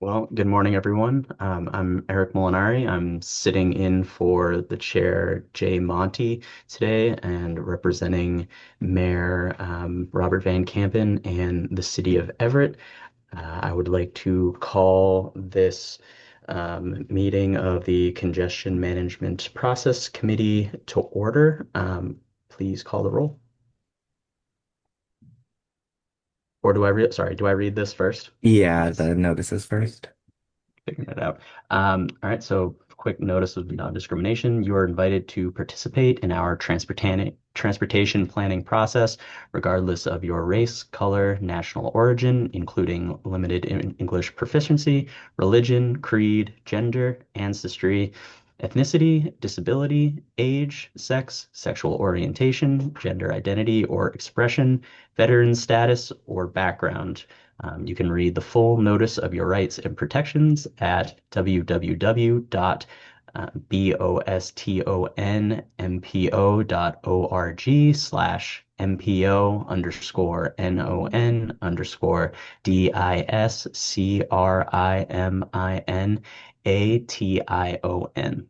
Well, good morning, everyone. I'm Eric Molinari. I'm sitting in for the chair, Jay Monty, today, and representing Mayor Robert Van Campen and the city of Everett. I would like to call this meeting of the Congestion Management Process Committee to order. Please call the roll. Or do I read? Sorry, do I read this first? Yeah, the notices first. Figuring it out. All right, so quick notice of non-discrimination. You are invited to participate in our transportation planning process, regardless of your race, color, national origin, including limited English proficiency, religion, creed, gender, ancestry, ethnicity, disability, age, sex, sexual orientation, gender identity or expression, veteran status, or background. You can read the full notice of your rights and protections at www.bostonion.org/MPO_discrimination.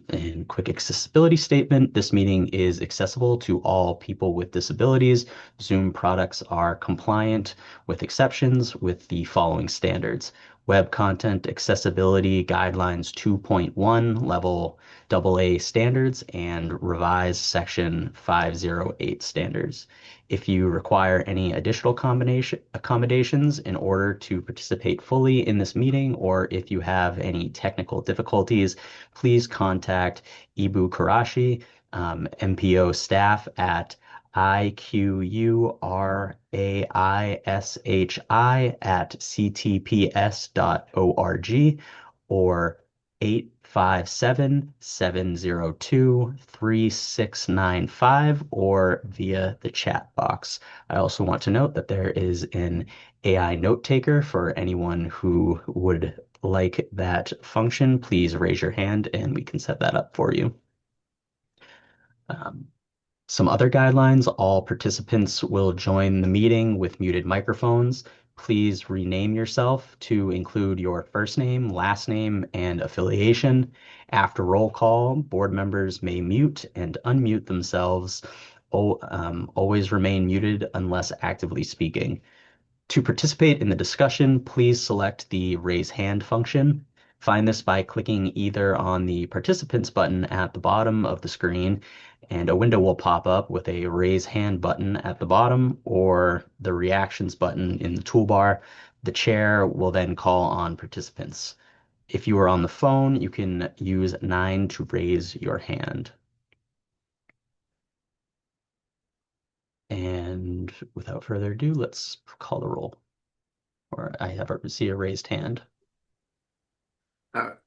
And quick accessibility statement. This meeting is accessible to all people with disabilities. Zoom products are compliant with exceptions with the following standards. Web Content Accessibility Guidelines 2.1 Level AA standards and revised Section 508 standards. If you require any additional accommodations in order to participate fully in this meeting, or if you have any technical difficulties, please contact Ibu Karashi, MPO staff at iquraisish@ctps.org or 857-702-3695 or via the chat box. I also want to note that there is an AI note taker for anyone who would like that function. Please raise your hand and we can set that up for you. Um, some other guidelines, all participants will join the meeting with muted microphones. Please rename yourself to include your first name, last name, and affiliation. After roll call, board members may mute and unmute themselves. Always remain muted unless actively speaking. To participate in the discussion, please select the raise hand function. Find this by clicking either on the participants button at the bottom of the screen, and a window will pop up with a raise hand button at the bottom or the reactions button in the toolbar. The chair will then call on participants. If you are on the phone, you can use 9 to raise your hand. And without further ado, let's call the roll. Or I have see a raised hand.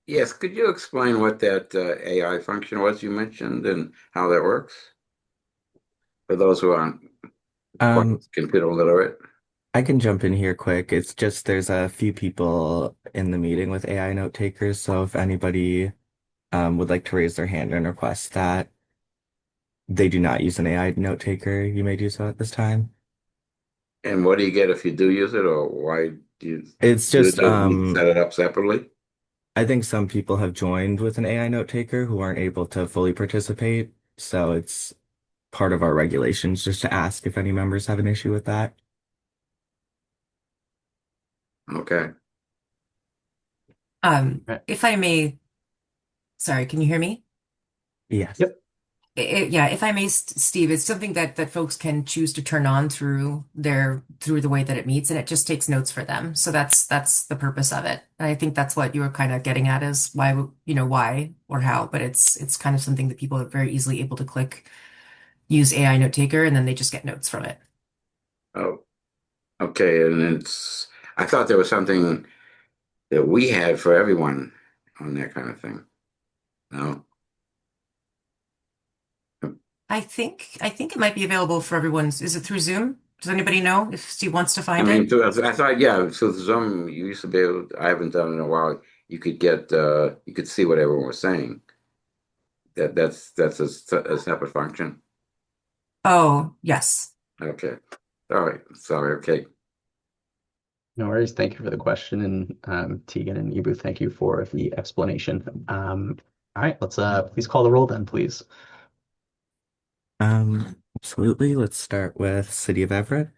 Yes, could you explain what that AI function was you mentioned and how that works for those who aren't quite Um, computer literate? I can jump in here quick. It's just there's a few people in the meeting with AI note takers, so if anybody would like to raise their hand and request that they do not use an AI note taker, you may do so at this time. And what do you get if you do use it, or why do you It's do just you need to set it up separately? I think some people have joined with an AI note taker who aren't able to fully participate, so it's part of our regulations just to ask if any members have an issue with that. Okay. Right. If I may, sorry, can you hear me? Yes. Yep. Yeah, if I may, Steve, it's something that folks can choose to turn on through the way that it meets, and it just takes notes for them. So that's the purpose of it. And I think that's what you were kind of getting at is why, why or how, but it's kind of something that people are very easily able to click, use AI note taker, and then they just get notes from it. Oh, okay. And I thought there was something that we had for everyone on that kind of thing. No. I think it might be available for everyone's. Is it through Zoom? Does anybody know if Steve wants to I find mean, it? I thought, yeah, so Zoom, you used to be able, I haven't done it in a while. You could you could see what everyone was saying. That's a separate function. Oh, yes. Okay. All right. Sorry. Okay. No worries. Thank you for the question, and Tegan and Ibu, thank you for the explanation. All right, let's please call the roll then, please. Absolutely. Let's start with City of Everett.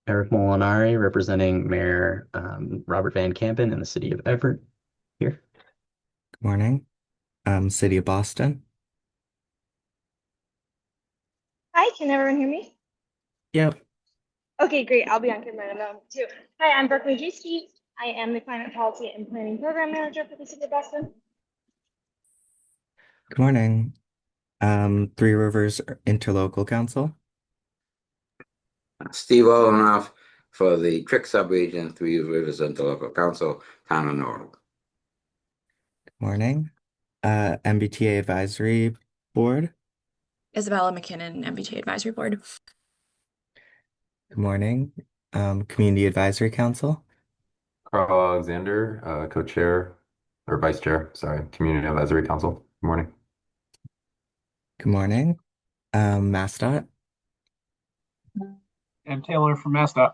Eric Molinari, representing Mayor Robert Van Campen in the city of Everett. Here. Good morning. City of Boston. Hi, can everyone hear me? Yep. Okay, great. I'll be on camera in a moment too. Hi, I'm Brooke Majewski. I am the Climate Policy and Planning Program Manager for the City of Boston. Good morning. Three Rivers Interlocal Council. Steve Olenoff for the Trick Subregion, Three Rivers Interlocal Council, Town of Norwalk. Good morning. MBTA Advisory Board. Isabella McKinnon, MBTA Advisory Board. Good morning. Community Advisory Council. Carl Alexander, co-chair or vice chair, sorry, Community Advisory Council. Good morning. Good morning. MassDOT. Sam Taylor from MassDOT.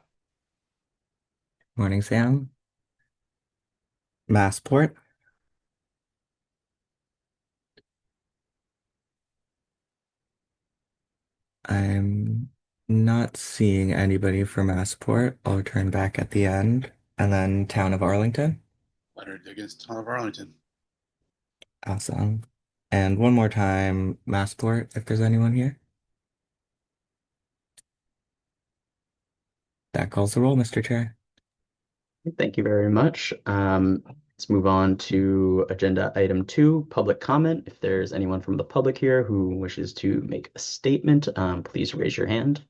Morning, Sam. Massport. I'm not seeing anybody for Massport. I'll return back at the end. And then Town of Arlington. Leonard Diggins, Town of Arlington. Awesome. And one more time, Massport, if there's anyone here. That calls the roll, Mr. Chair. Thank you very much. Let's move on to agenda item 2, public comment. If there's anyone from the public here who wishes to make a statement, please raise your hand.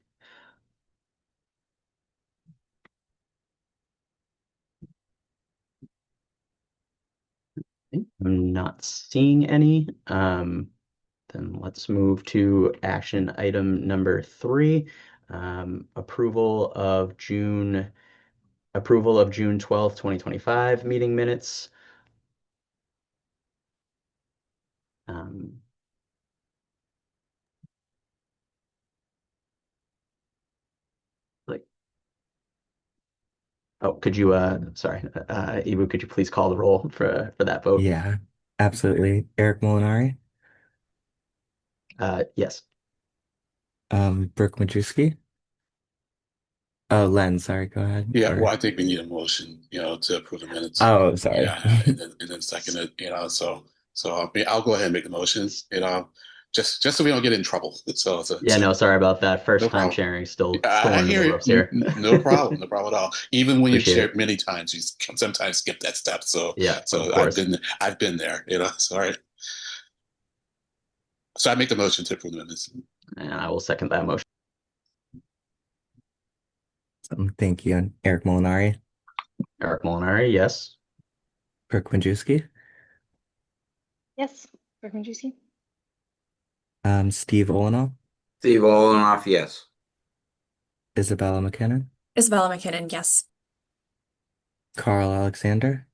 I'm not seeing any. Then let's move to action item number 3, approval of June 12th, 2025 meeting minutes. Could you sorry, Ibu, could you please call the roll for that vote? Yeah, absolutely. Eric Molinari. Yes. Brooke Majewski. Oh, Len, sorry, go ahead. Yeah, well, I think we need a motion, to approve the minutes. Oh, sorry. Yeah, and then second it, so I'll go ahead and make the motions, just so we don't get in trouble. Yeah, no, sorry about that. First No time problem. sharing, still I learning hear the you. ropes here. No problem, no problem at all. Even when you've Appreciate shared it. many times, you sometimes skip that step. So Yeah, of so course. I've been there, sorry. So I make the motion to approve the minutes. And I will second that motion. Thank you. And Eric Molinari. Eric Molinari, yes. Brooke Majewski. Yes, Brooke Majewski. Steve Olenoff. Steve Olenoff, yes. Isabella McKinnon. Isabella McKinnon, yes. Carl Alexander.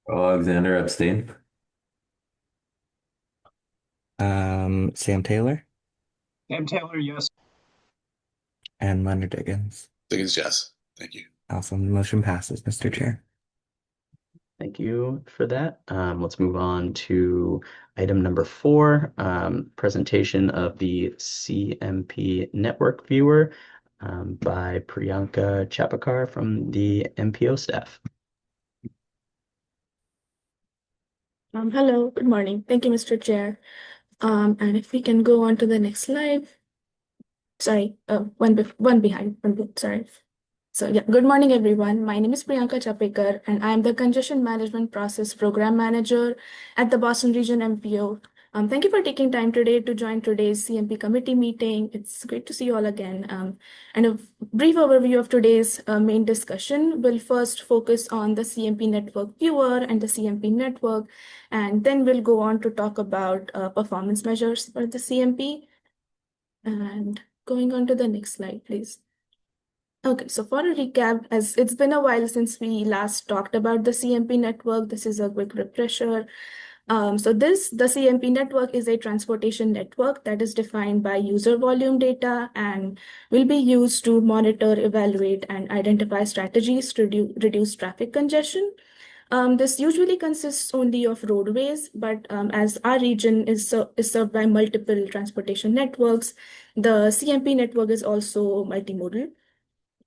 Carl Alexander, abstain. Sam Taylor. Sam Taylor, yes. And Leonard Diggins. Diggins, yes. Thank you. Awesome. The motion passes, Mr. Chair. Thank you for that. Let's move on to item number 4, presentation of the CMP network viewer by Priyanka Chapakar from the MPO staff. Hello, good morning. Thank you, Mr. Chair. And if we can go on to the next slide. Sorry, one behind, sorry. So yeah, good morning, everyone. My name is Priyanka Chapekar, and I am the Congestion Management Process Program Manager at the Boston Region MPO. Thank you for taking time today to join today's CMP committee meeting. It's great to see you all again. And a brief overview of today's main discussion will first focus on the CMP network viewer and the CMP network, and then we'll go on to talk about performance measures for the CMP. And going on to the next slide, please. Okay, so for a recap, as it's been a while since we last talked about the CMP network, this is a quick refresher. The CMP network is a transportation network that is defined by user volume data and will be used to monitor, evaluate, and identify strategies to reduce traffic congestion. This usually consists only of roadways, but as our region is served by multiple transportation networks, the CMP network is also multimodal.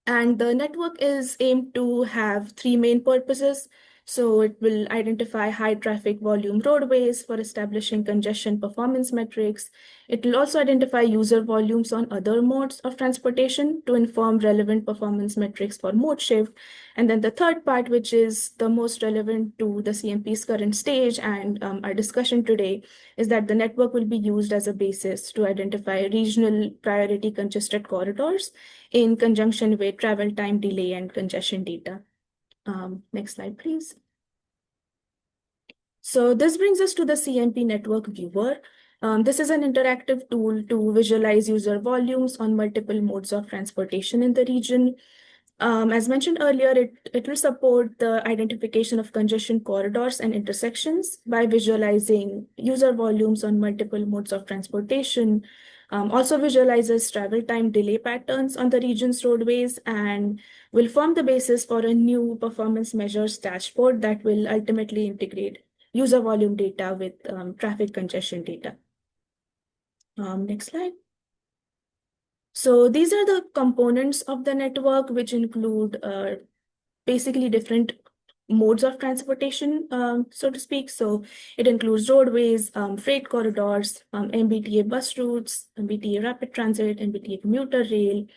And the network is aimed to have three main purposes. So it will identify high traffic volume roadways for establishing congestion performance metrics. It will also identify user volumes on other modes of transportation to inform relevant performance metrics for mode shift. And then the third part, which is the most relevant to the CMP's current stage and our discussion today, is that the network will be used as a basis to identify regional priority congested corridors in conjunction with travel time delay and congestion data. Next slide, please. So this brings us to the CMP network viewer. This is an interactive tool to visualize user volumes on multiple modes of transportation in the region. As mentioned earlier, it will support the identification of congestion corridors and intersections by visualizing user volumes on multiple modes of transportation. Also visualizes travel time delay patterns on the region's roadways and will form the basis for a new performance measures dashboard that will ultimately integrate user volume data with traffic congestion data. Next slide. So these are the components of the network, which include basically different modes of transportation, so to speak. So it includes roadways, freight corridors, MBTA bus routes, MBTA rapid transit, MBTA commuter rail,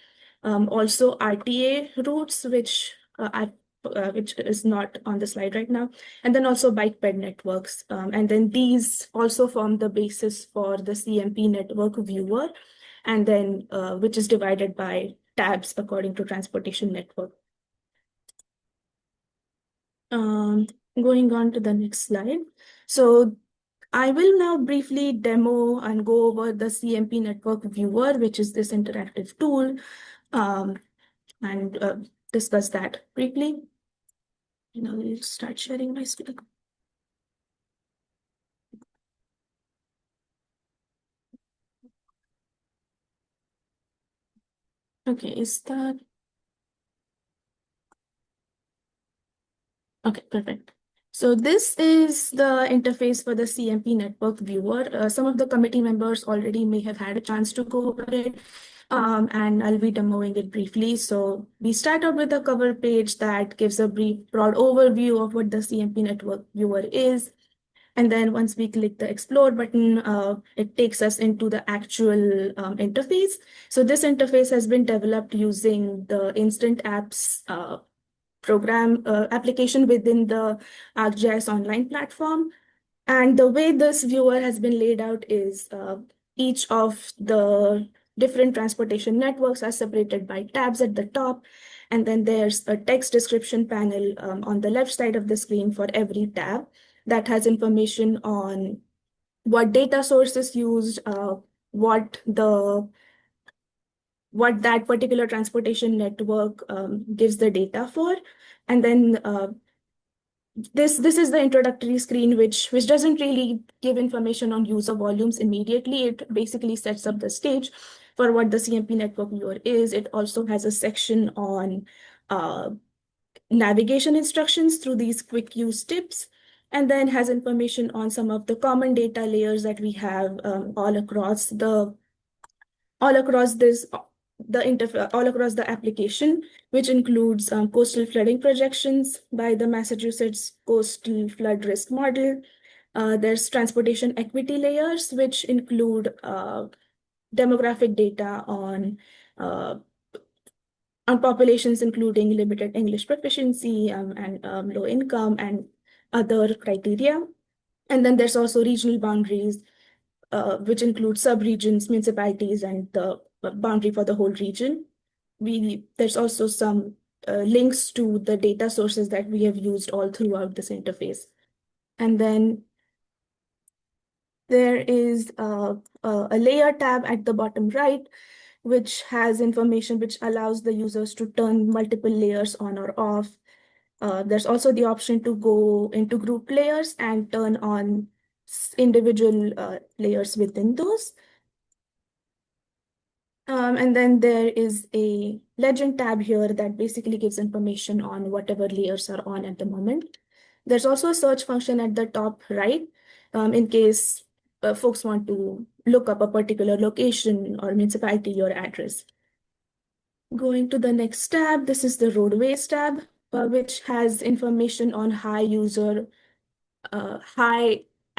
also RTA routes, which is not on the slide right now, and then also bike ped networks. And then these also form the basis for the CMP network viewer, and then which is divided by tabs according to transportation network. Going on to the next slide. So I will now briefly demo and go over the CMP network viewer, which is this interactive tool, and discuss that briefly. And I'll start sharing my screen. Okay, is that? Okay, perfect. So this is the interface for the CMP network viewer. Some of the committee members already may have had a chance to go over it, and I'll be demoing it briefly. So we start out with a cover page that gives a broad overview of what the CMP network viewer is. And then once we click the explore button, it takes us into the actual interface. So this interface has been developed using the Instant Apps program application within the ArcGIS online platform. And the way this viewer has been laid out is each of the different transportation networks are separated by tabs at the top. And then there's a text description panel on the left side of the screen for every tab that has information on what data source is used, what that particular transportation network gives the data for. And then this is the introductory screen, which doesn't really give information on user volumes immediately. It basically sets up the stage for what the CMP network viewer is. It also has a section on navigation instructions through these quick use tips, and then has information on some of the common data layers that we have all across the application, which includes coastal flooding projections by the Massachusetts Coastal Flood Risk Model. There's transportation equity layers, which include demographic data on populations, including limited English proficiency and low income and other criteria. And then there's also regional boundaries, which include subregions, municipalities, and the boundary for the whole region. There's also some links to the data sources that we have used all throughout this interface. And then there is a layer tab at the bottom right, which has information which allows the users to turn multiple layers on or off. There's also the option to go into group layers and turn on individual layers within those. And then there is a legend tab here that basically gives information on whatever layers are on at the moment. There's also a search function at the top right, in case folks want to look up a particular location or municipality or address. Going to the next tab, this is the roadways tab, which has information on high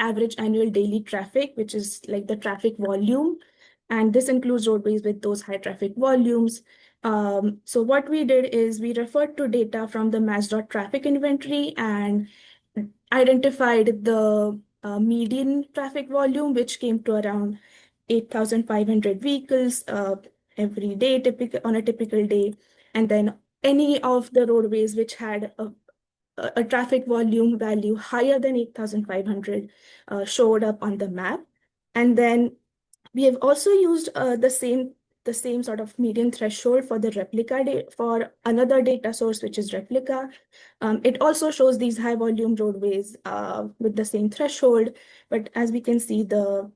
average annual daily traffic, which is like the traffic volume. And this includes roadways with those high traffic volumes. So what we did is we referred to data from the mass.traffic inventory and identified the median traffic volume, which came to around 8,500 vehicles every day, on a typical day. And then any of the roadways which had a traffic volume value higher than 8,500 showed up on the map. And then we have also used the same sort of median threshold for the for another data source, which is replica. It also shows these high volume roadways with the same threshold. But as we can see,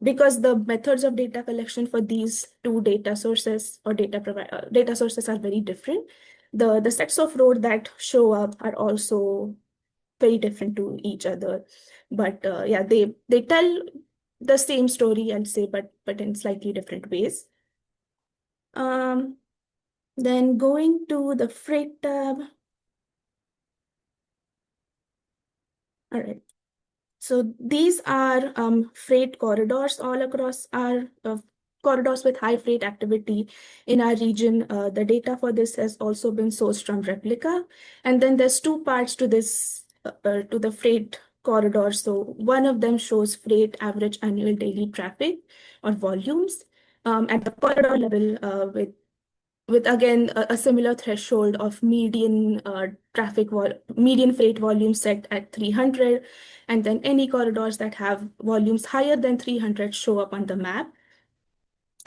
because the methods of data collection for these two data sources or data sources are very different, the sets of road that show up are also very different to each other. But yeah, they tell the same story, I'd say, but in slightly different ways. Then going to the freight tab. All right. So these are freight corridors all across our corridors with high freight activity in our region. The data for this has also been sourced from Replica. And then there's two parts to this, to the freight corridor. So one of them shows freight average annual daily traffic or volumes at the corridor level with again a similar threshold of median median freight volume set at 300, and then any corridors that have volumes higher than 300 show up on the map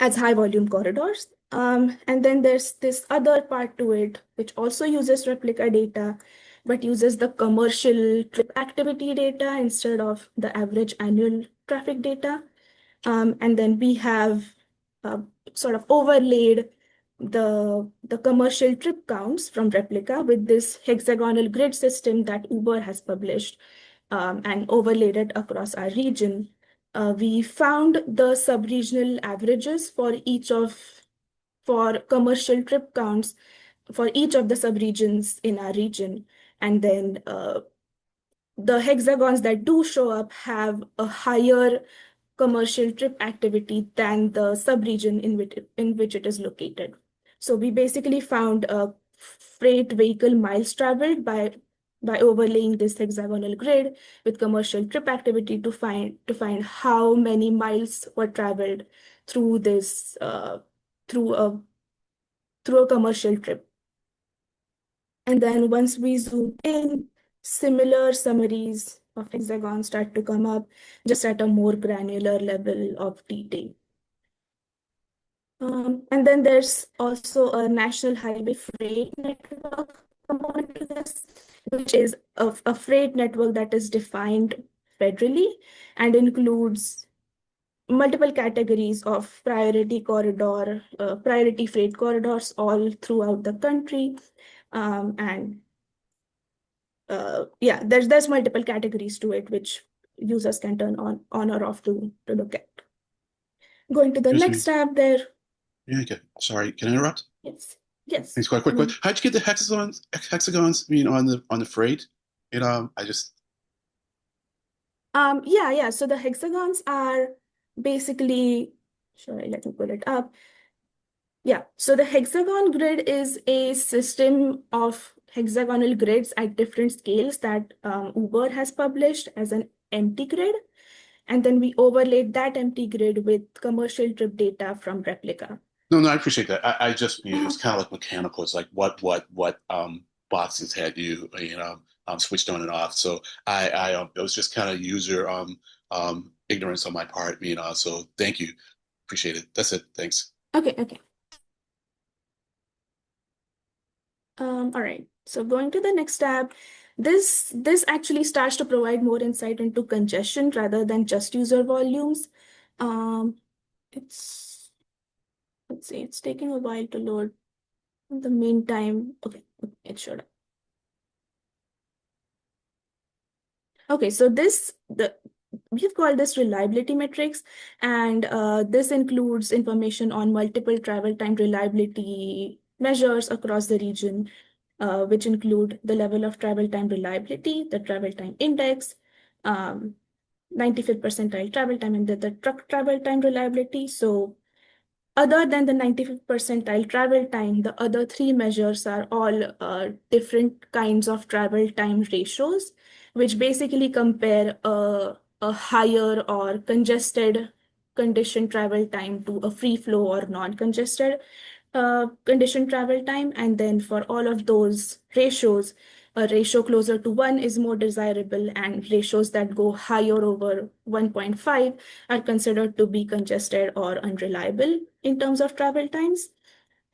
as high volume corridors. And then there's this other part to it, which also uses replica data, but uses the commercial trip activity data instead of the average annual traffic data. And then we have sort of overlaid the commercial trip counts from Replica with this hexagonal grid system that Uber has published and overlaid it across our region. We found the sub-regional averages for commercial trip counts for each of the subregions in our region. And then the hexagons that do show up have a higher commercial trip activity than the subregion in which it is located. So we basically found a freight vehicle miles traveled by overlaying this hexagonal grid with commercial trip activity to find how many miles were traveled through this through a commercial trip. And then once we zoom in, similar summaries of hexagons start to come up just at a more granular level of detail. And then there's also a national highway freight network component to this, which is a freight network that is defined federally and includes multiple categories of priority freight corridors all throughout the country. And yeah, there's multiple categories to it, which users can turn on or off to look at. Going to the Excuse next me. tab there. Yeah, okay. Sorry, can I interrupt? Yes. Yes. Thanks. Quite quick. How'd you get the hexagons? I mean, on the freight. I just. Yeah. So the hexagons are basically. Sorry, let me pull it up. Yeah. So the hexagon grid is a system of hexagonal grids at different scales that Uber has published as an empty grid. And then we overlaid that empty grid with commercial trip data from Replica. No, I appreciate that. I just, it was kind of like mechanical. It's like what boxes had you switched on and off. So it was just kind of user ignorance on my part. So thank you, appreciate it. That's it. Thanks. Okay. All right. So going to the next tab, This actually starts to provide more insight into congestion rather than just user volumes. Um, it's let's see, it's taking a while to load. In the meantime, okay, it showed up. Okay, so we've called this reliability metrics, and this includes information on multiple travel time reliability measures across the region, which include the level of travel time reliability, the travel time index, 95th percentile travel time, and the truck travel time reliability. So other than the 95th percentile travel time, the other three measures are all different kinds of travel time ratios, which basically compare a higher or congested condition travel time to a free flow or non-congested condition travel time. And then for all of those ratios, a ratio closer to 1 is more desirable, and ratios that go higher over 1.5 are considered to be congested or unreliable in terms of travel times.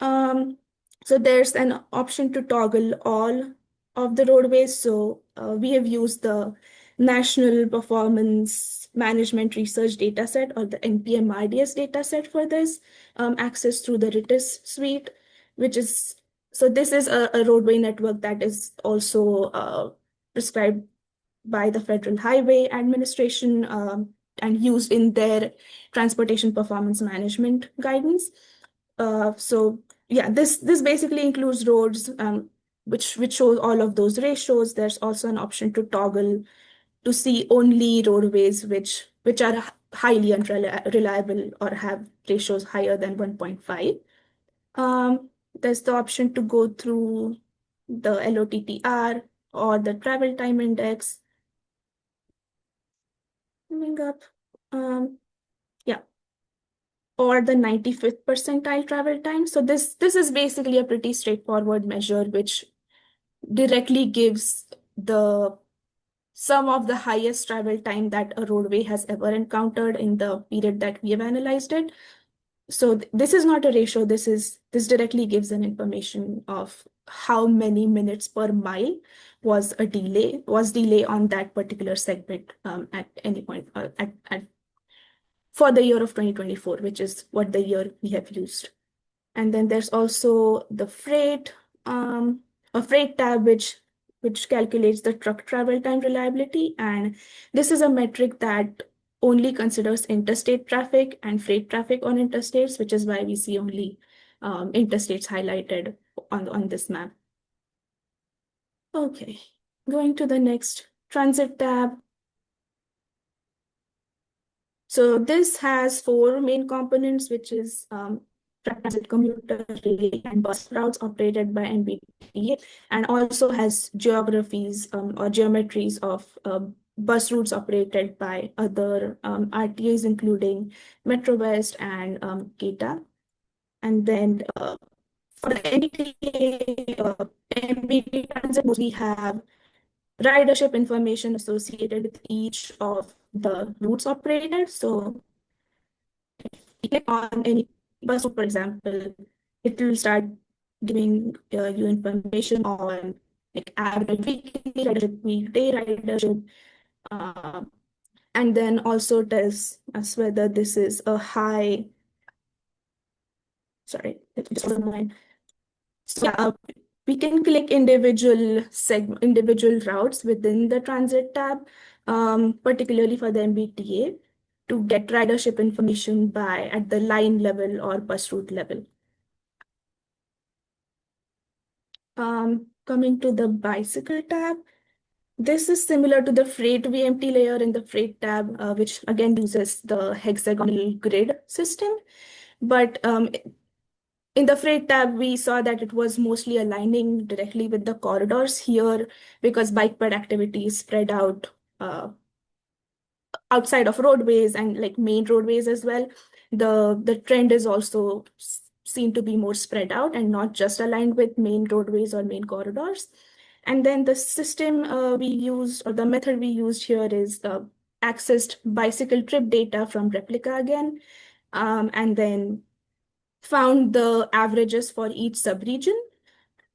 So there's an option to toggle all of the roadways. So we have used the National Performance Management Research Dataset, or the NPM-RDS dataset for this, access through the RITIS suite, which is, so this is a roadway network that is also prescribed by the Federal Highway Administration, and used in their transportation performance management guidance. So yeah, this basically includes roads, which shows all of those ratios. There's also an option to toggle to see only roadways which are highly unreliable or have ratios higher than 1.5. There's the option to go through the LOTTR or the travel time index. Coming up, yeah, or the 95th percentile travel time. So this is basically a pretty straightforward measure which directly gives the sum of the highest travel time that a roadway has ever encountered in the period that we have analyzed it. So this is not a ratio, this directly gives an information of how many minutes per mile was delay on that particular segment at any point for the year of 2024, which is what the year we have used. And then there's also the a freight tab, which calculates the truck travel time reliability. And this is a metric that only considers interstate traffic and freight traffic on interstates, which is why we see only interstates highlighted on this map. Okay, going to the next transit tab. So this has four main components, which is transit, commuter, relay, and bus routes operated by NBTA, and also has geographies or geometries of bus routes operated by other RTAs, including Metro West and KETA. And then for the NBTA transit, we have ridership information associated with each of the routes operated. So you click on any bus route, for example, it will start giving you information on like average weekly ridership, weekday ridership, uh, and then also tells us whether this is a high. Sorry, let me just hold on line. So yeah, we can click individual routes within the transit tab, particularly for the MBTA, to get ridership information at the line level or bus route level. Coming to the bicycle tab, this is similar to the freight VMT layer in the freight tab, which again uses the hexagonal grid system. But in the freight tab, we saw that it was mostly aligning directly with the corridors here, because bike ped activity is spread out outside of roadways and like main roadways as well. The trend is also seen to be more spread out and not just aligned with main roadways or main corridors. And then the system we used, or the method we used here, is accessed bicycle trip data from replica again, and then found the averages for each subregion.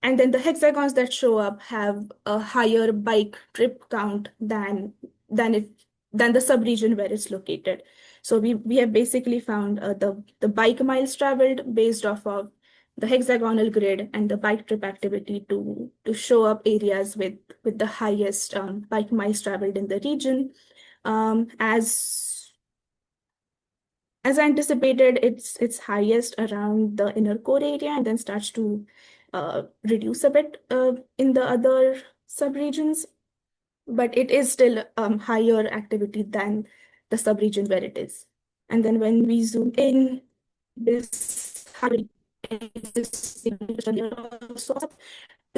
And then the hexagons that show up have a higher bike trip count than it than the subregion where it's located. So we have basically found the bike miles traveled based off of the hexagonal grid and the bike trip activity to show up areas with the highest bike miles traveled in the region. As anticipated, it's highest around the inner core area and then starts to reduce a bit in the other subregions, but it is still higher activity than the subregion where it is. And then when we zoom in, this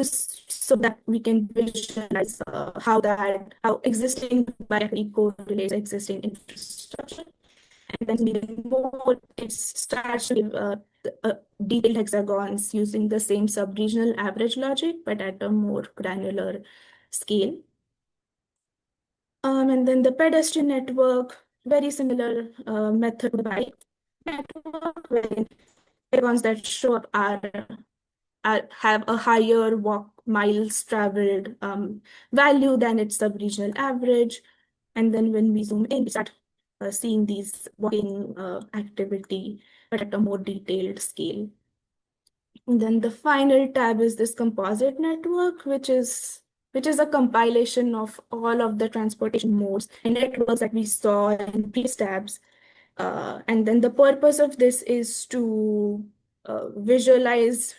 so that we can visualize how existing biacity correlates existing infrastructure. And then needing more, it starts to give detailed hexagons using the same sub-regional average logic, but at a more granular scale. And then the pedestrian network, very similar method to the bike network, where hexagons that show up have a higher walk miles traveled value than its sub-regional average. And then when we zoom in, we start seeing these walking activity, but at a more detailed scale. And then the final tab is this composite network, which is a compilation of all of the transportation modes and networks that we saw in previous tabs. And then the purpose of this is to visualize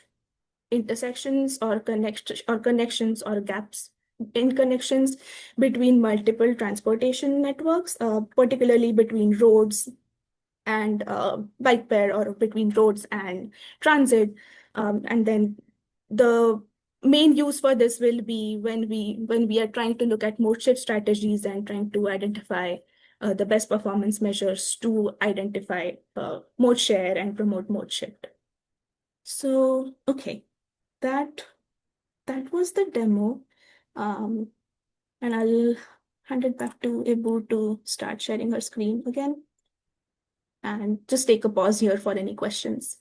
intersections or connections or gaps in connections between multiple transportation networks, particularly between roads and bike pair or between roads and transit. And then the main use for this will be when we are trying to look at mode shift strategies and trying to identify the best performance measures to identify mode share and promote mode shift. So, okay, that was the demo. And I'll hand it back to Ibu to start sharing her screen again. And just take a pause here for any questions.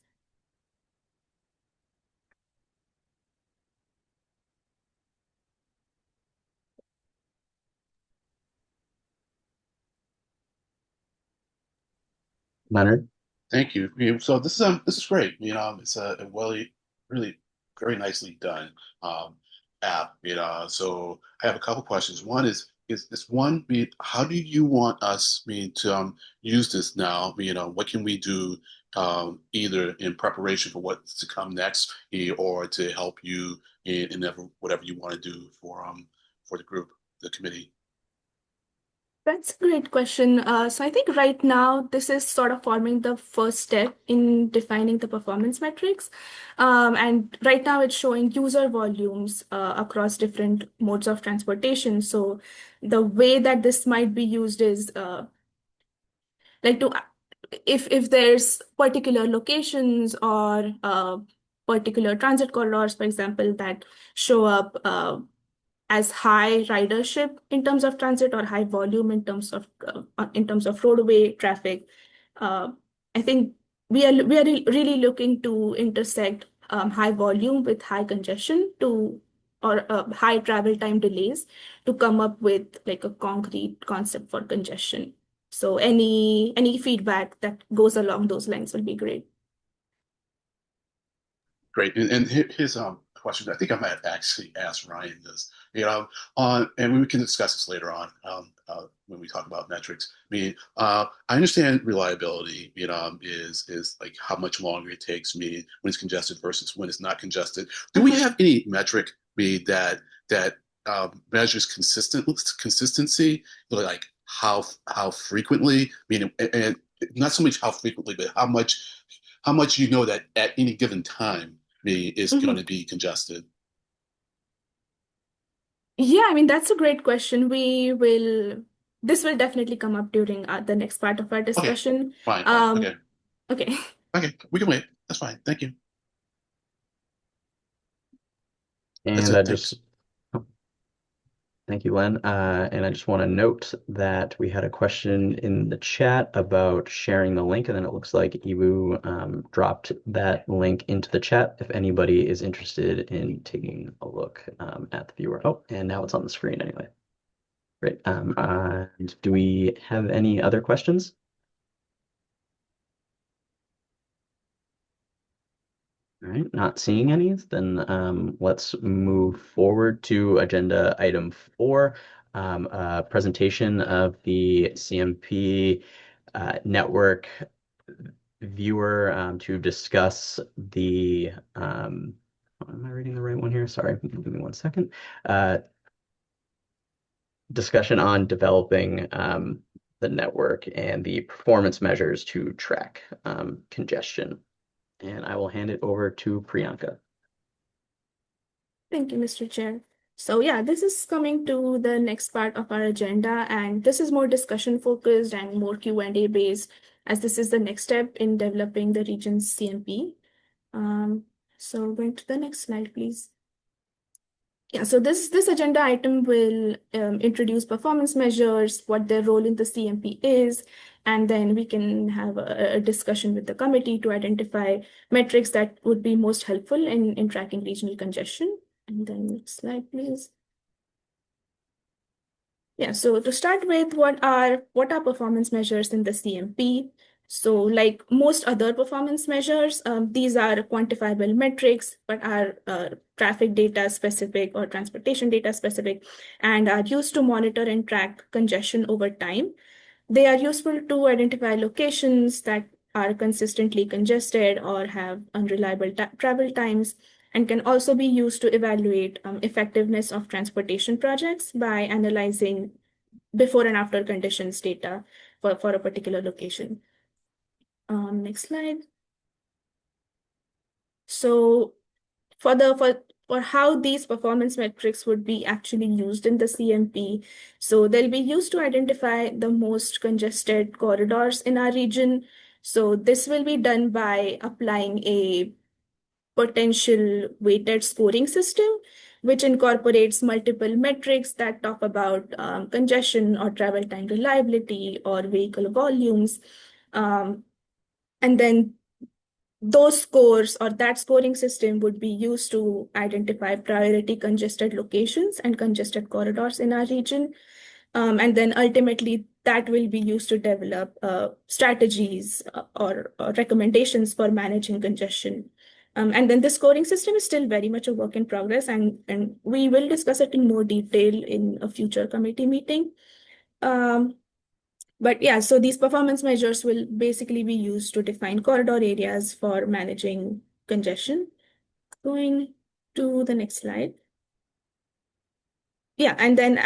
Leonard? Thank you. So this is great. It's a really very nicely done app. So I have a couple questions. One is one how do you want us to use this now? What can we do either in preparation for what's to come next, or to help you in whatever you want to do for the group, the committee? That's a great question. So I think right now this is sort of forming the first step in defining the performance metrics. And right now it's showing user volumes across different modes of transportation. So the way that this might be used is like to if there's particular locations or particular transit corridors, for example, that show up as high ridership in terms of transit or high volume in terms of roadway traffic. I think we are really looking to intersect high volume with high congestion or high travel time delays to come up with like a concrete concept for congestion. So any feedback that goes along those lines will be great. Great. And here's a question. I think I might actually ask Ryan this. And we can discuss this later on when we talk about metrics. I understand reliability. Is like how much longer it takes when it's congested versus when it's not congested. Do we have any metric that measures consistency, like how frequently? And not so much how frequently, but how much that at any given time is going to be congested. Yeah, I mean, that's a great question. This will definitely come up during the next part of our discussion. Fine. Okay. Okay. Okay, we can wait. That's fine. Thank you. And That's it. just Thank you, Len. And I just want to note that we had a question in the chat about sharing the link, and then it looks like Ibu dropped that link into the chat if anybody is interested in taking a look at the viewer. Oh, and now it's on the screen anyway. Great. And do we have any other questions? All right, not seeing any, then let's move forward to agenda item 4, a presentation of the CMP network viewer to discuss the, am I reading the right one here? Sorry, give me 1 second. Discussion on developing the network and the performance measures to track congestion. And I will hand it over to Priyanka. Thank you, Mr. Chair. So yeah, this is coming to the next part of our agenda, and this is more discussion focused and more Q&A based, as this is the next step in developing the region's CMP. So going to the next slide, please. Yeah, so this agenda item will introduce performance measures, what their role in the CMP is, and then we can have a discussion with the committee to identify metrics that would be most helpful in tracking regional congestion. And then next slide, please. Yeah, so to start with, what are performance measures in the CMP? So like most other performance measures, these are quantifiable metrics, but are traffic data specific or transportation data specific, and are used to monitor and track congestion over time. They are useful to identify locations that are consistently congested or have unreliable travel times, and can also be used to evaluate effectiveness of transportation projects by analyzing before and after conditions data for a particular location. Next slide. So for how these performance metrics would be actually used in the CMP, so they'll be used to identify the most congested corridors in our region. So this will be done by applying a potential weighted scoring system, which incorporates multiple metrics that talk about congestion or travel time reliability or vehicle volumes. And then those scores or that scoring system would be used to identify priority congested locations and congested corridors in our region. And then ultimately that will be used to develop strategies or recommendations for managing congestion. And then the scoring system is still very much a work in progress, and we will discuss it in more detail in a future committee meeting. But yeah, so these performance measures will basically be used to define corridor areas for managing congestion. Going to the next slide. Yeah, and then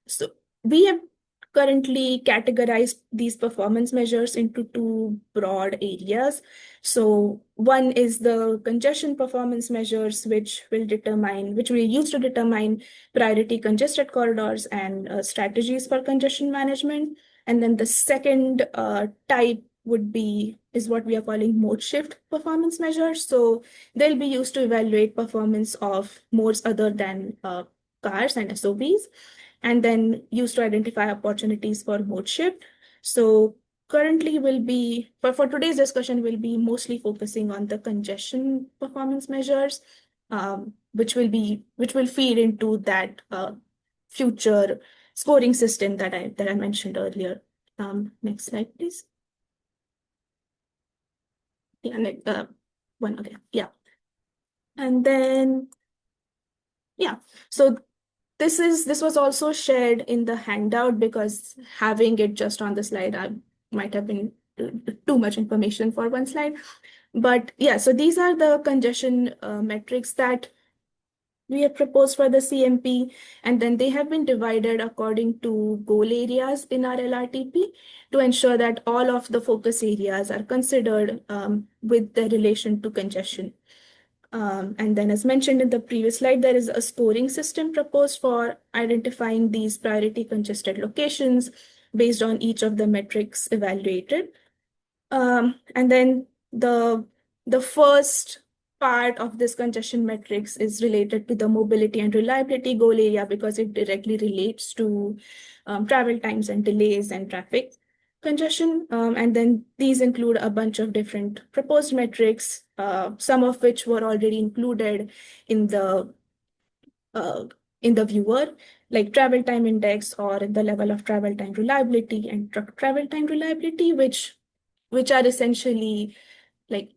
so we have currently categorized these performance measures into 2 broad areas. So one is the congestion performance measures, which we use to determine priority congested corridors and strategies for congestion management. And then the second type is what we are calling mode shift performance measures. So they'll be used to evaluate performance of modes other than cars and SOBs, and then used to identify opportunities for mode shift. So currently for today's discussion, we'll be mostly focusing on the congestion performance measures, which will feed into that future scoring system that I mentioned earlier. Next slide, please. Yeah, one again. Yeah. And then, yeah, so this was also shared in the handout, because having it just on the slide might have been too much information for one slide. But yeah, so these are the congestion metrics that we have proposed for the CMP, and then they have been divided according to goal areas in our LRTP to ensure that all of the focus areas are considered with the relation to congestion. And then, as mentioned in the previous slide, there is a scoring system proposed for identifying these priority congested locations based on each of the metrics evaluated. And then the first part of this congestion metrics is related to the mobility and reliability goal area because it directly relates to travel times and delays and traffic congestion. And then these include a bunch of different proposed metrics, some of which were already included in the viewer, like travel time index or the level of travel time reliability and truck travel time reliability, which are essentially like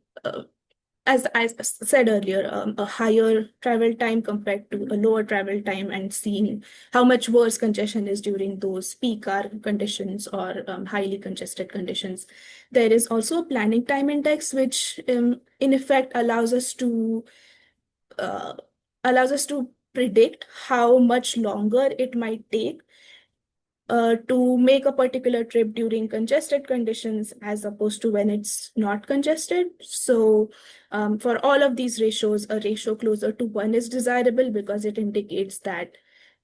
as I said earlier, a higher travel time compared to a lower travel time, and seeing how much worse congestion is during those peak hour conditions or highly congested conditions. There is also a planning time index, which in effect uh, allows us to predict how much longer it might take to make a particular trip during congested conditions as opposed to when it's not congested. So for all of these ratios, a ratio closer to 1 is desirable because it indicates that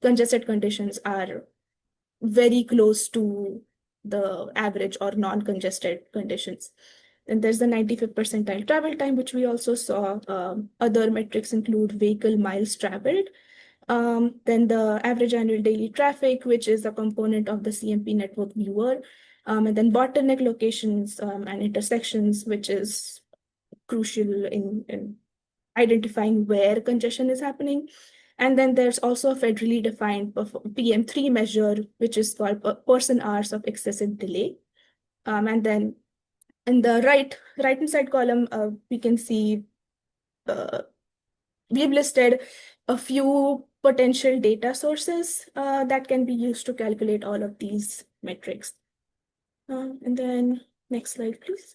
congested conditions are very close to the average or non-congested conditions. And there's the 95th percentile travel time, which we also saw. Other metrics include vehicle miles traveled, then the average annual daily traffic, which is a component of the CMP network viewer, and then bottleneck locations and intersections, which is crucial in identifying where congestion is happening. And then there's also a federally defined PM3 measure, which is called person hours of excessive delay. And then in the right-hand side column, we can see we've listed a few potential data sources that can be used to calculate all of these metrics. And then next slide, please.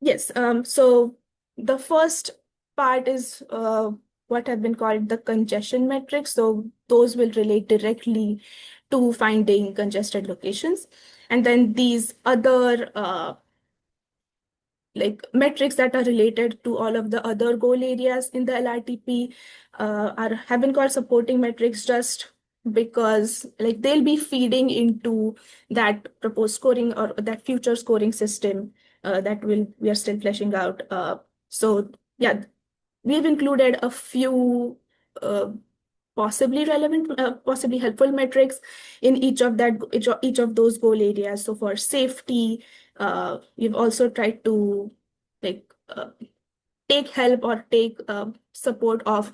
Yes, so the first part is what have been called the congestion metrics. So those will relate directly to finding congested locations. And then these other like metrics that are related to all of the other goal areas in the LRTP have been called supporting metrics just because like they'll be feeding into that proposed scoring or that future scoring system that we are still fleshing out. So yeah, we've included a few possibly relevant, possibly helpful metrics in each of those goal areas. So for safety, we've also tried to like take help or take support of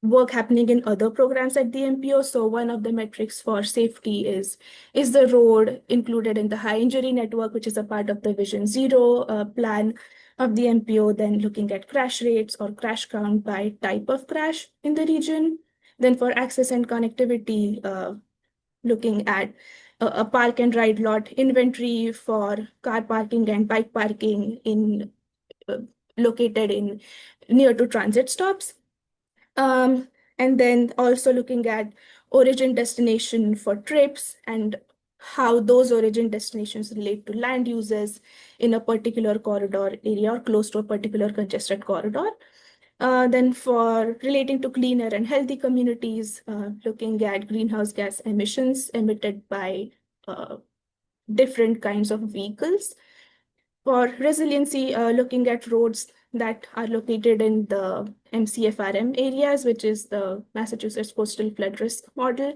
work happening in other programs at the MPO. So one of the metrics for safety is the road included in the high injury network, which is a part of the Vision Zero plan of the MPO. Then looking at crash rates or crash count by type of crash in the region. Then for access and connectivity, looking at a park and ride lot inventory for car parking and bike parking located in near to transit stops. And then also looking at origin destination for trips and how those origin destinations relate to land uses in a particular corridor area or close to a particular congested corridor. Then for relating to cleaner and healthy communities, looking at greenhouse gas emissions emitted by different kinds of vehicles. For resiliency, looking at roads that are located in the MCFRM areas, which is the Massachusetts Coastal Flood Risk Model,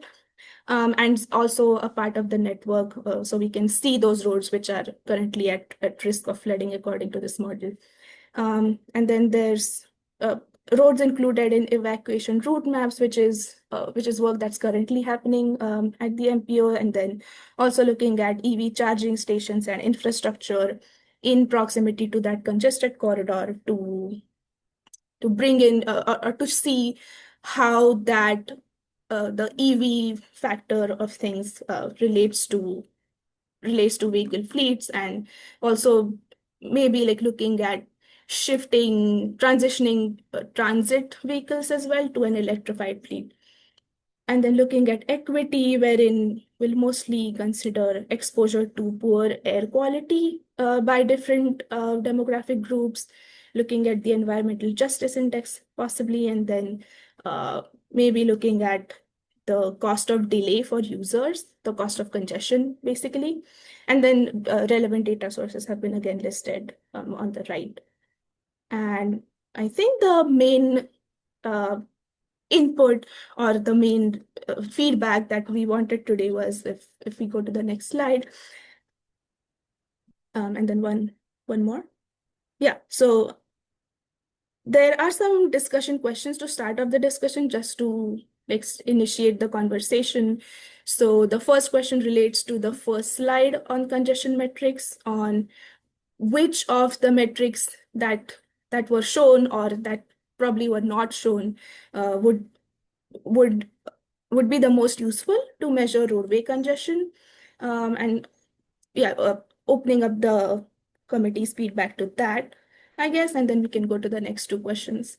and also a part of the network. So we can see those roads which are currently at risk of flooding according to this model. And then there's roads included in evacuation route maps, which is work that's currently happening at the MPO, and then also looking at EV charging stations and infrastructure in proximity to that congested corridor to bring in or to see how that the EV factor of things relates to vehicle fleets, and also maybe like looking at transitioning transit vehicles as well to an electrified fleet. And then looking at equity, wherein we'll mostly consider exposure to poor air quality by different demographic groups, looking at the environmental justice index possibly, and then maybe looking at the cost of delay for users, the cost of congestion, basically. And then relevant data sources have been again listed on the right. And I think the main uh, input or the main feedback that we wanted today was if we go to the next slide, and then one more. Yeah, so there are some discussion questions to start off the discussion just to initiate the conversation. So the first question relates to the first slide on congestion metrics, on which of the metrics that were shown or that probably were not shown would would would be the most useful to measure roadway congestion. And yeah, opening up the committee's feedback to that, I guess, and then we can go to the next two questions.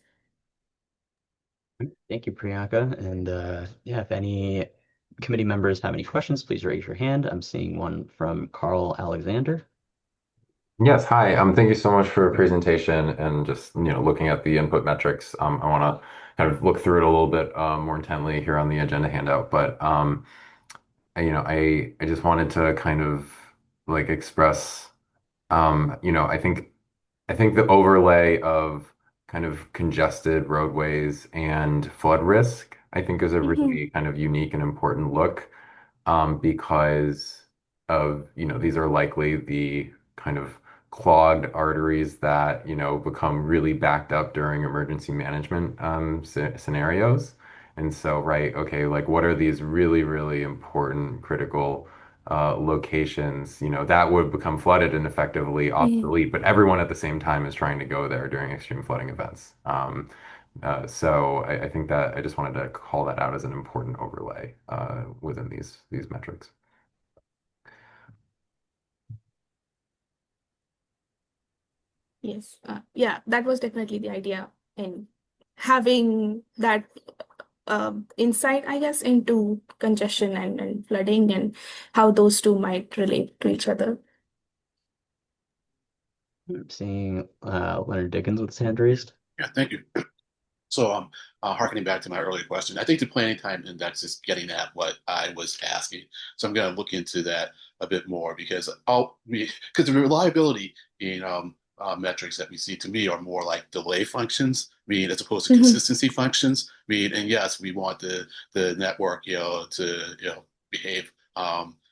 Thank you, Priyanka. And yeah, if any committee members have any questions, please raise your hand. I'm seeing one from Carl Alexander. Yes, hi. Thank you so much for your presentation and just, looking at the input metrics. I want to kind of look through it a little bit more intently here on the agenda handout, but I just wanted to kind of like express, I think the overlay of kind of congested roadways and flood risk, I think is a really kind of unique and important look, because of, these are likely the kind of clogged arteries that, become really backed up during emergency management scenarios. And so, right, okay, like what are these really, really important, critical locations, that would become flooded and effectively obsolete, but everyone at the same time is trying to go there during extreme flooding events. So I think that I just wanted to call that out as an important overlay within these metrics. Yes, yeah, that was definitely the idea in having that insight, I guess, into congestion and flooding and how those two might relate to each other. I'm seeing Leonard Dickens with his hand raised. Yeah, thank you. So, harkening back to my earlier question, I think the planning time index is getting at what I was asking. So I'm going to look into that a bit more because the reliability in metrics that we see to me are more like delay functions, as opposed to consistency functions. And yes, we want the network, to behave,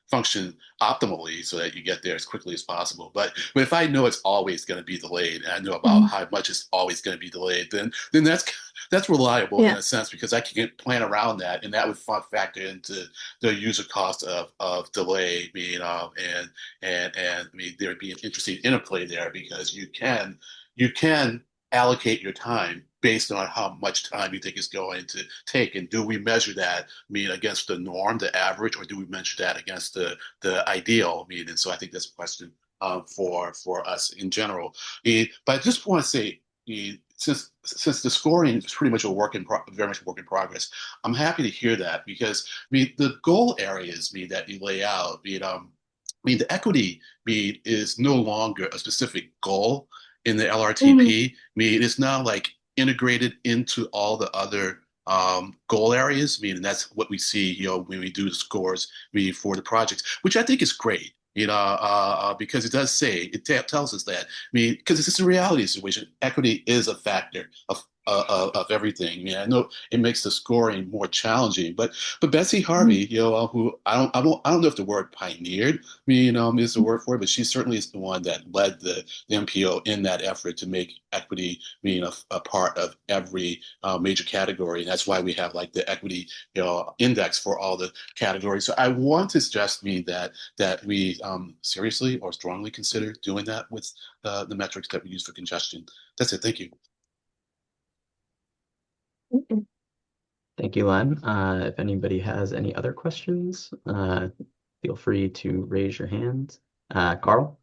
function optimally so that you get there as quickly as possible. But if I know it's always going to be delayed, and I know about how much it's always going to be delayed, then that's reliable in a sense, because I can plan around that, and that would factor into the user cost of delay. And there would be an interesting interplay there, because you can allocate your time based on how much time you think it's going to take, and do we measure that against the norm, the average, or do we measure that against the ideal? And so I think that's a question for us in general. But I just want to say, since the scoring is pretty much very much a work in progress, I'm happy to hear that, because the goal areas that you lay out, the equity is no longer a specific goal in the LRTP. It's now like integrated into all the other goal areas. And that's what we see, when we do the scores, for the projects, which I think is great. Because it does say, tells us that. Because it's just a reality situation. Equity is a factor of everything. I know it makes the scoring more challenging, but Betsy Harvey, who I don't know if the word pioneered, is the word for it, but she certainly is the one that led the MPO in that effort to make equity a part of every major category, and that's why we have like the equity index for all the categories. So I want to suggest that we seriously or strongly consider doing that with the metrics that we use for congestion. That's it. Thank you. Thank you, Len. If anybody has any other questions, feel free to raise your hand. Carl?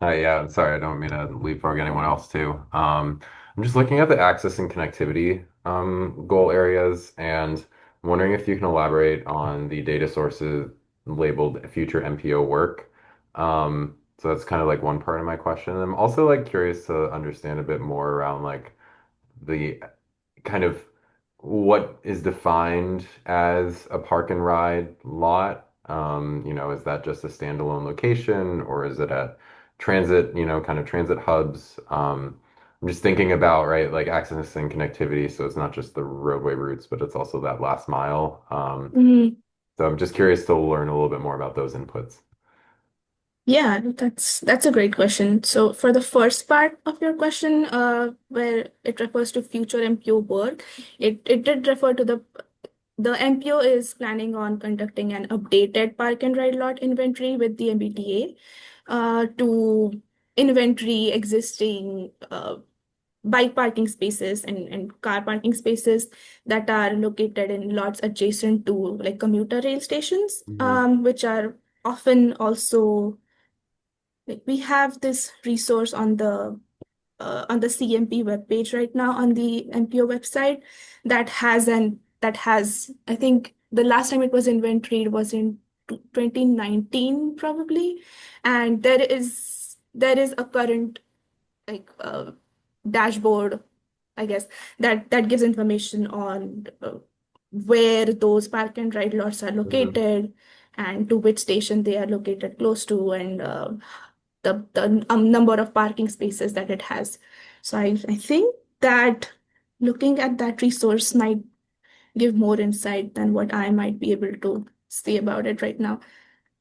Yeah, sorry, I don't mean to leapfrog anyone else too. I'm just looking at the access and connectivity goal areas, and I'm wondering if you can elaborate on the data sources labeled future MPO work. So that's kind of like one part of my question. I'm also like curious to understand a bit more around like the kind of what is defined as a park and ride lot. Is that just a standalone location, or is it at transit, kind of transit hubs. I'm just thinking about, right, like access and connectivity. So it's not just the roadway routes, but it's also that last mile. Mhm. So I'm just curious to learn a little bit more about those inputs. Yeah, that's a great question. So for the first part of your question, where it refers to future MPO work, it did refer to the MPO is planning on conducting an updated park and ride lot inventory with the MBTA to inventory existing bike parking spaces and car parking spaces that are located in lots adjacent to like commuter rail stations, Hmm. which are often also like we have this resource on the CMP webpage right now on the MPO website that has I think the last time it was inventoried was in 2019 probably, and there is a current like dashboard, I guess, that gives information on where those park and ride lots are Hmm. located and to which station they are located close to, and the number of parking spaces that it has. So I think that looking at that resource might give more insight than what I might be able to say about it right now.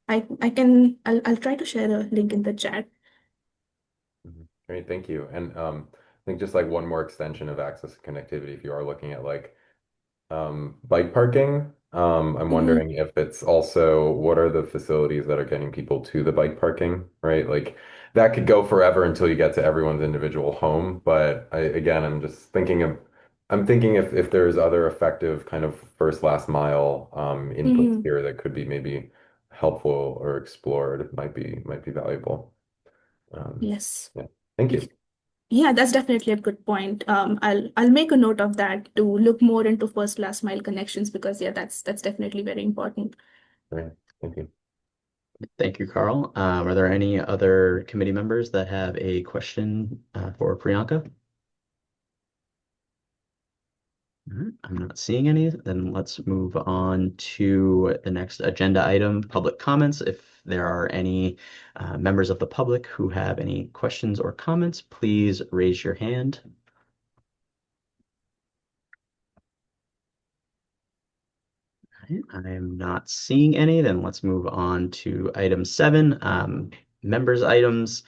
I'll try to share a link in the chat. Great, thank you. And I think just like one more extension of access and connectivity, if you are looking at like bike parking, I'm Mhm. wondering if it's also what are the facilities that are getting people to the bike parking, right? Like that could go forever until you get to everyone's individual home. But again, I'm thinking if there's other effective kind of first last mile inputs Mhm. here that could be maybe helpful or explored, might be valuable. Yes. Yeah, thank you. Yeah, that's definitely a good point. I'll make a note of that to look more into first last mile connections because yeah, that's definitely very important. Great, thank you. Thank you, Carl. Are there any other committee members that have a question for Priyanka? All right, I'm not seeing any. Then let's move on to the next agenda item, public comments. If there are any members of the public who have any questions or comments, please raise your hand. All right, I am not seeing any. Then let's move on to item 7, members items.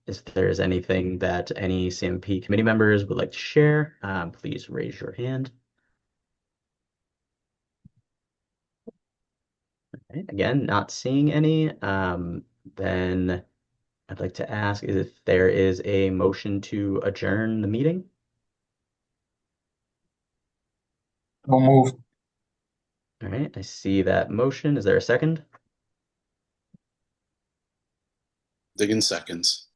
If there is anything that any CMP committee members would like to share, please raise your hand. Right, again, not seeing any. Then I'd like to ask if there is a motion to adjourn the meeting. So moved. All right, I see that motion. Is there a second? Digging seconds.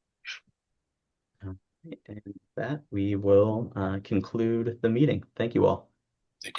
All right, and with that we will conclude the meeting. Thank you all.